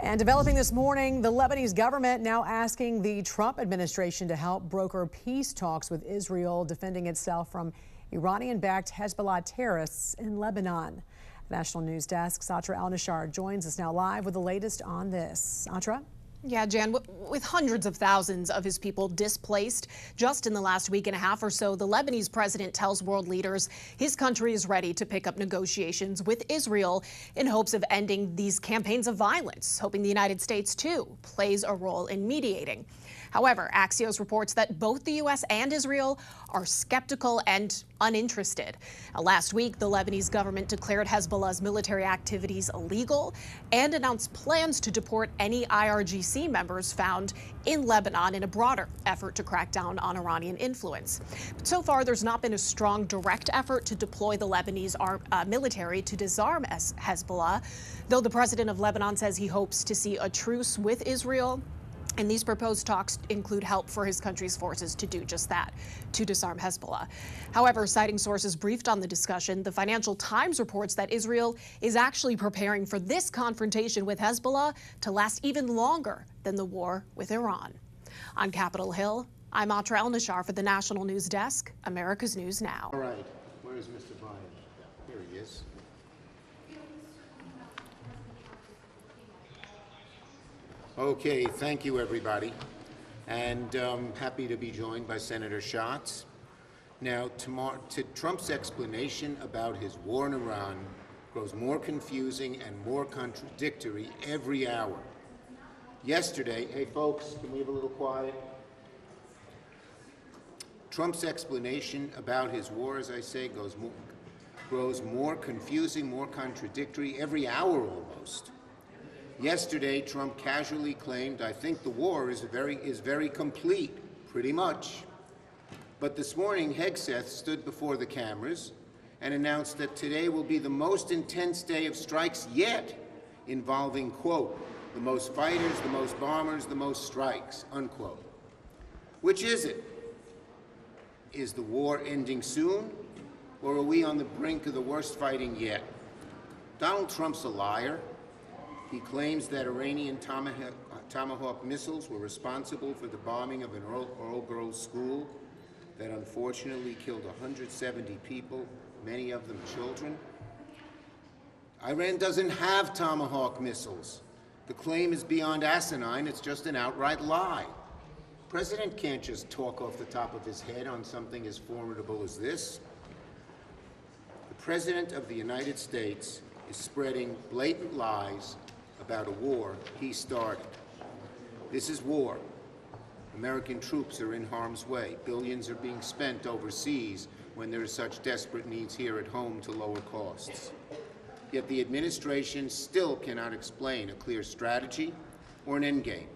And developing this morning, the Lebanese government now asking the Trump administration to help broker peace talks with Israel, defending itself from Iranian-backed Hezbollah terrorists in Lebanon. National News Desk Satra Al-Nashar joins us now live with the latest on this. Satra? Yeah, Jan, with hundreds of thousands of his people displaced just in the last week and a half or so, the Lebanese president tells world leaders his country is ready to pick up negotiations with Israel in hopes of ending these campaigns of violence, hoping the United States, too, plays a role in mediating. However, Axios reports that both the U.S. and Israel are skeptical and uninterested. Last week, the Lebanese government declared Hezbollah's military activities illegal and announced plans to deport any IRGC members found in Lebanon in a broader effort to crack down on Iranian influence. But so far, there's not been a strong direct effort to deploy the Lebanese military to disarm Hezbollah, though the president of Lebanon says he hopes to see a truce with Israel. And these proposed talks include help for his country's forces to do just that, to disarm Hezbollah. However, citing sources briefed on the discussion, the Financial Times reports that Israel is actually preparing for this confrontation with Hezbollah to last even longer than the war with Iran. On Capitol Hill, I'm Satra Al-Nashar for the National News Desk, America's News Now. All right, where is Mr. Biden? Here he is. Okay, thank you, everybody, and happy to be joined by Senator Schatz. Now, Trump's explanation about his war in Iran grows more confusing and more contradictory every hour. Yesterday, hey folks, can we have a little quiet? Trump's explanation about his war, as I say, grows more confusing, more contradictory every hour almost. Yesterday, Trump casually claimed, I think the war is very complete, pretty much. But this morning, Hegseth stood before the cameras and announced that today will be the most intense day of strikes yet, involving, quote, the most fighters, the most bombers, the most strikes, unquote. Which is it? Is the war ending soon, or are we on the brink of the worst fighting yet? Donald Trump's a liar. He claims that Iranian Tomahawk missiles were responsible for the bombing of an all-girls school that unfortunately killed 170 people, many of them children. Iran doesn't have Tomahawk missiles. The claim is beyond asinine. It's just an outright lie. The president can't just talk off the top of his head on something as formidable as this. The President of the United States is spreading blatant lies about a war he started. This is war. American troops are in harm's way. Billions are being spent overseas when there are such desperate needs here at home to lower costs. Yet the administration still cannot explain a clear strategy or an endgame.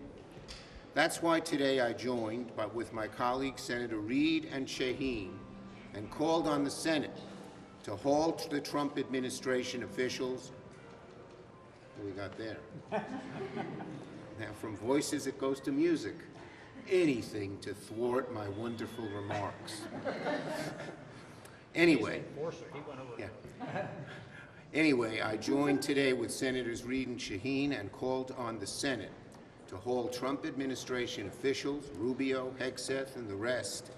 That's why today I joined with my colleagues Senator Reid and Shaheen and called on the Senate to halt the Trump administration officials. What we got there? Now, from voices, it goes to music. Anything to thwart my wonderful remarks. Anyway, I joined today with Senators Reid and Shaheen and called on the Senate to hold Trump administration officials, Rubio, Hegseth, and the rest,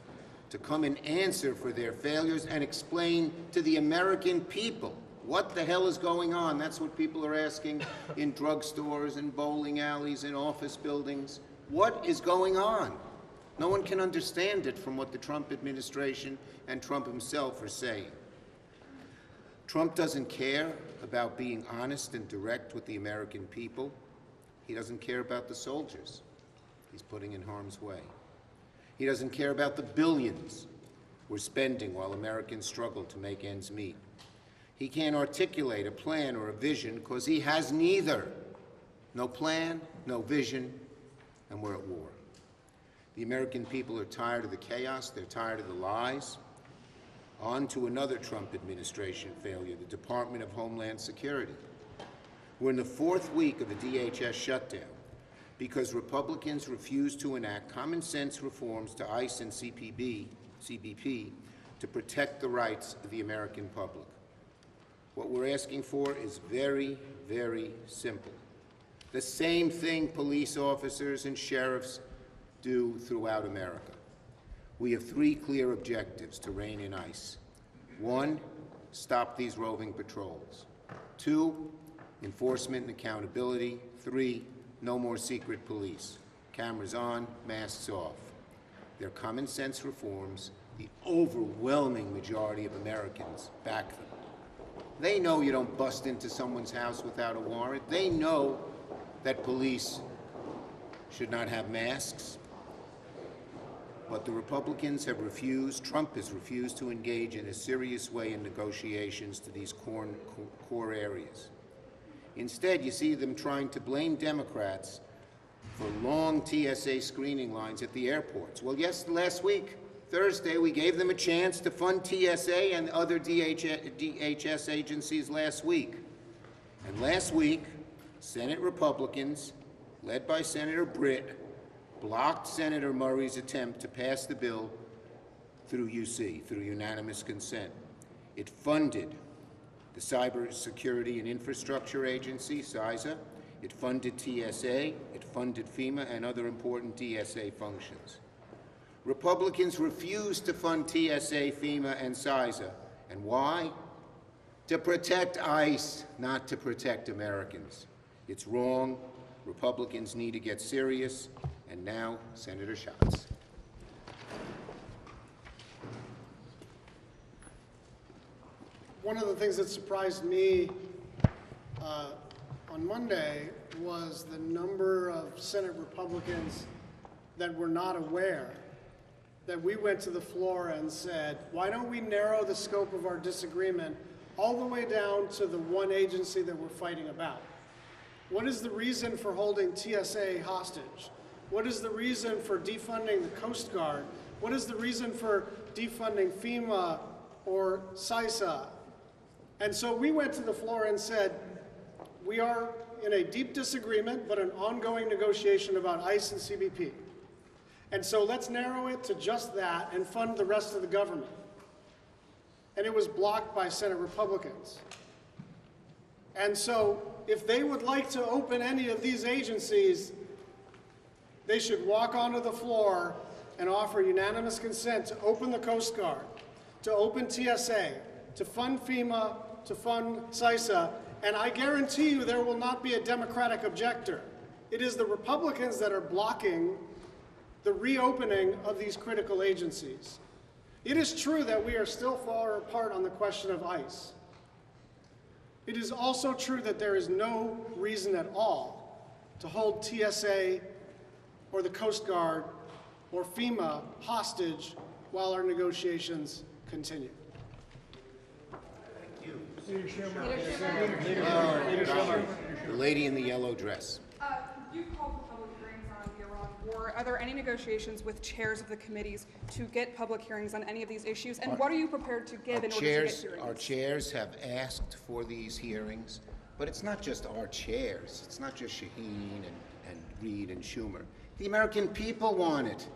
to come and answer for their failures and explain to the American people what the hell is going on. That's what people are asking in drugstores and bowling alleys and office buildings. What is going on? No one can understand it from what the Trump administration and Trump himself are saying. Trump doesn't care about being honest and direct with the American people. He doesn't care about the soldiers he's putting in harm's way. He doesn't care about the billions we're spending while Americans struggle to make ends meet. He can't articulate a plan or a vision because he has neither. No plan, no vision, and we're at war. The American people are tired of the chaos. They're tired of the lies. On to another Trump administration failure, the Department of Homeland Security. We're in the fourth week of the DHS shutdown because Republicans refuse to enact common sense reforms to ICE and CBP to protect the rights of the American public. What we're asking for is very, very simple. The same thing police officers and sheriffs do throughout America. We have three clear objectives to rein in ICE. One, stop these roving patrols. Two, enforcement and accountability. Three, no more secret police. Cameras on, masks off. They're common sense reforms. The overwhelming majority of Americans back them. They know you don't bust into someone's house without a warrant. They know that police should not have masks. But the Republicans have refused, Trump has refused to engage in a serious way in negotiations to these core areas. Instead, you see them trying to blame Democrats for long TSA screening lines at the airports. Well, yes, last week, Thursday, we gave them a chance to fund TSA and other DHS agencies last week. And last week, Senate Republicans, led by Senator Britt, blocked Senator Murray's attempt to pass the bill through UC, through unanimous consent. It funded the Cybersecurity and Infrastructure Agency, CISA. It funded TSA. It funded FEMA and other important DSA functions. Republicans refused to fund TSA, FEMA, and CISA. And why? To protect ICE, not to protect Americans. It's wrong. Republicans need to get serious. And now, Senator Schatz. One of the things that surprised me on Monday was the number of Senate Republicans that were not aware that we went to the floor and said, why don't we narrow the scope of our disagreement all the way down to the one agency that we're fighting about? What is the reason for holding TSA hostage? What is the reason for defunding the Coast Guard? What is the reason for defunding FEMA or CISA? And so we went to the floor and said, we are in a deep disagreement, but an ongoing negotiation about ICE and CBP. And so let's narrow it to just that and fund the rest of the government. And it was blocked by Senate Republicans. And so if they would like to open any of these agencies, they should walk onto the floor and offer unanimous consent to open the Coast Guard, to open TSA, to fund FEMA, to fund CISA, and I guarantee you there will not be a Democratic objector. It is the Republicans that are blocking the reopening of these critical agencies. It is true that we are still far apart on the question of ICE. It is also true that there is no reason at all to hold TSA or the Coast Guard or FEMA hostage while our negotiations continue. Leader Schumer. The lady in the yellow dress. You've called for public hearings on the Iran war. Are there any negotiations with chairs of the committees to get public hearings on any of these issues? And what are you prepared to give in order to get hearings? Our chairs have asked for these hearings, but it's not just our chairs. It's not just Shaheen and Reid and Schumer. The American people want it.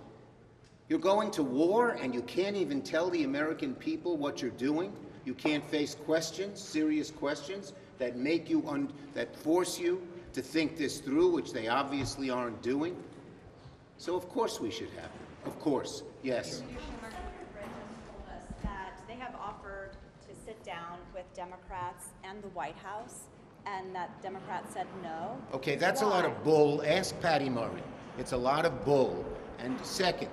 You're going to war and you can't even tell the American people what you're doing. You can't face questions, serious questions, that make you, that force you to think this through, which they obviously aren't doing. So of course we should have it. Of course, yes. Schumer told us that they have offered to sit down with Democrats and the White House, and that Democrats said no. Okay, that's a lot of bull. Ask Patty Murray. It's a lot of bull. And second,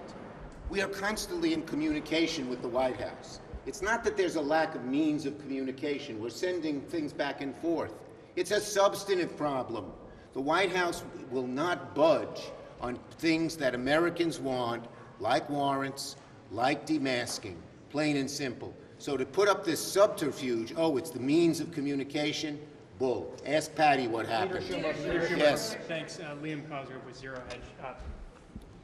we are constantly in communication with the White House. It's not that there's a lack of means of communication. We're sending things back and forth. It's a substantive problem. The White House will not budge on things that Americans want, like warrants, like demasking, plain and simple. So to put up this subterfuge, oh, it's the means of communication, bull. Ask Patty what happened. Leader Schumer. Yes. Thanks. Liam Cosgrove with Zero Hedge.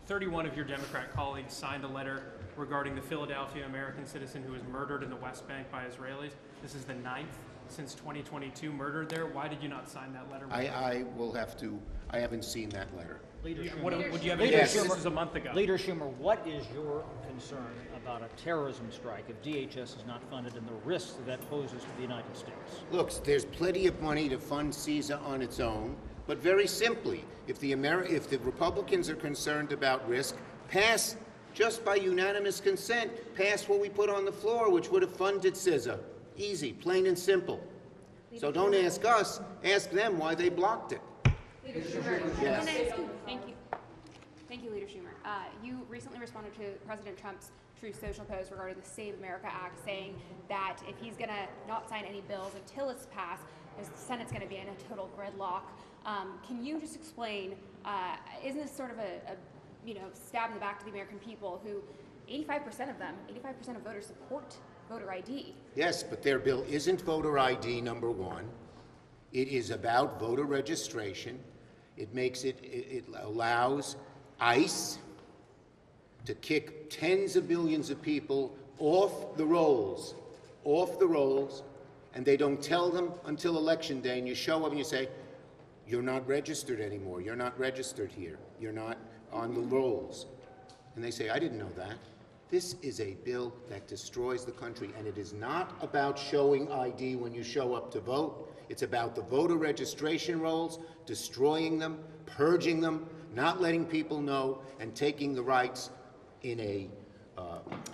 31 of your Democrat colleagues signed a letter regarding the Philadelphia American citizen who was murdered in the West Bank by Israelis. This is the 9th since 2022 murdered there. Why did you not sign that letter? I will have to. I haven't seen that letter. Leader Schumer. Would you have any? This was a month ago. Leader Schumer, what is your concern about a terrorism strike if DHS is not funded and the risks that poses to the United States? Look, there's plenty of money to fund CISA on its own, But very simply, if the Republicans are concerned about risk, pass, just by unanimous consent, pass what we put on the floor, which would have funded CISA. Easy, plain and simple. So don't ask us, ask them why they blocked it. Leader Schumer, Yes. Thank you. Thank you, Leader Schumer. You recently responded to President Trump's Truth Social post regarding the Save America Act, saying that if he's going to not sign any bills until it's passed, the Senate's going to be in a total gridlock. Can you just explain, isn't this sort of a stab in the back to the American people who 85% of voters support voter ID? Yes, but their bill isn't voter ID, number one. It is about voter registration. It allows ICE to kick tens of millions of people off the rolls, and they don't tell them until Election Day, and you show up and you say, you're not registered anymore, you're not registered here, you're not on the rolls. And they say, I didn't know that. This is a bill that destroys the country, and it is not about showing ID when you show up to vote. It's about the voter registration rolls, destroying them, purging them, not letting people know, and taking the rights in a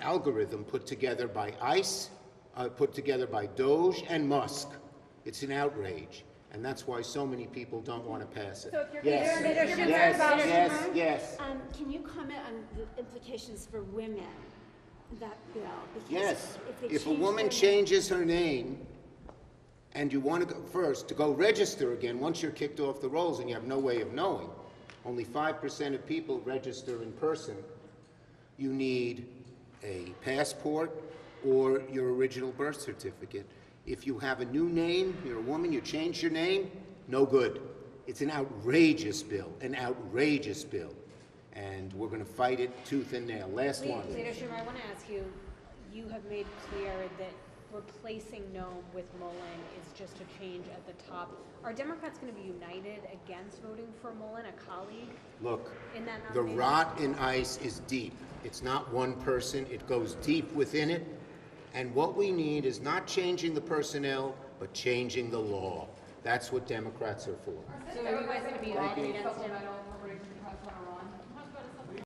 algorithm put together by ICE, put together by DOJ and Musk. It's an outrage, and that's why so many people don't want to pass it. So if you're Yes. Can you comment on the implications for women, that bill? Because Yes. If If a woman changes her name and you want to go first to go register again, once you're kicked off the rolls and you have no way of knowing, only 5% of people register in person, you need a passport or your original birth certificate. If you have a new name, you're a woman, you change your name, no good. It's an outrageous bill, and we're going to fight it tooth and nail. Last one. Leader Schumer, I want to ask you, you have made clear that replacing Noam with Mullen is just a change at the top. Are Democrats going to be united against voting for Mullen, a colleague? Look, in that the nomination? rot in ICE is deep. It's not one person, it goes deep within it. And what we need is not changing the personnel, but changing the law. That's what Democrats are for. So are you guys going to be united against him?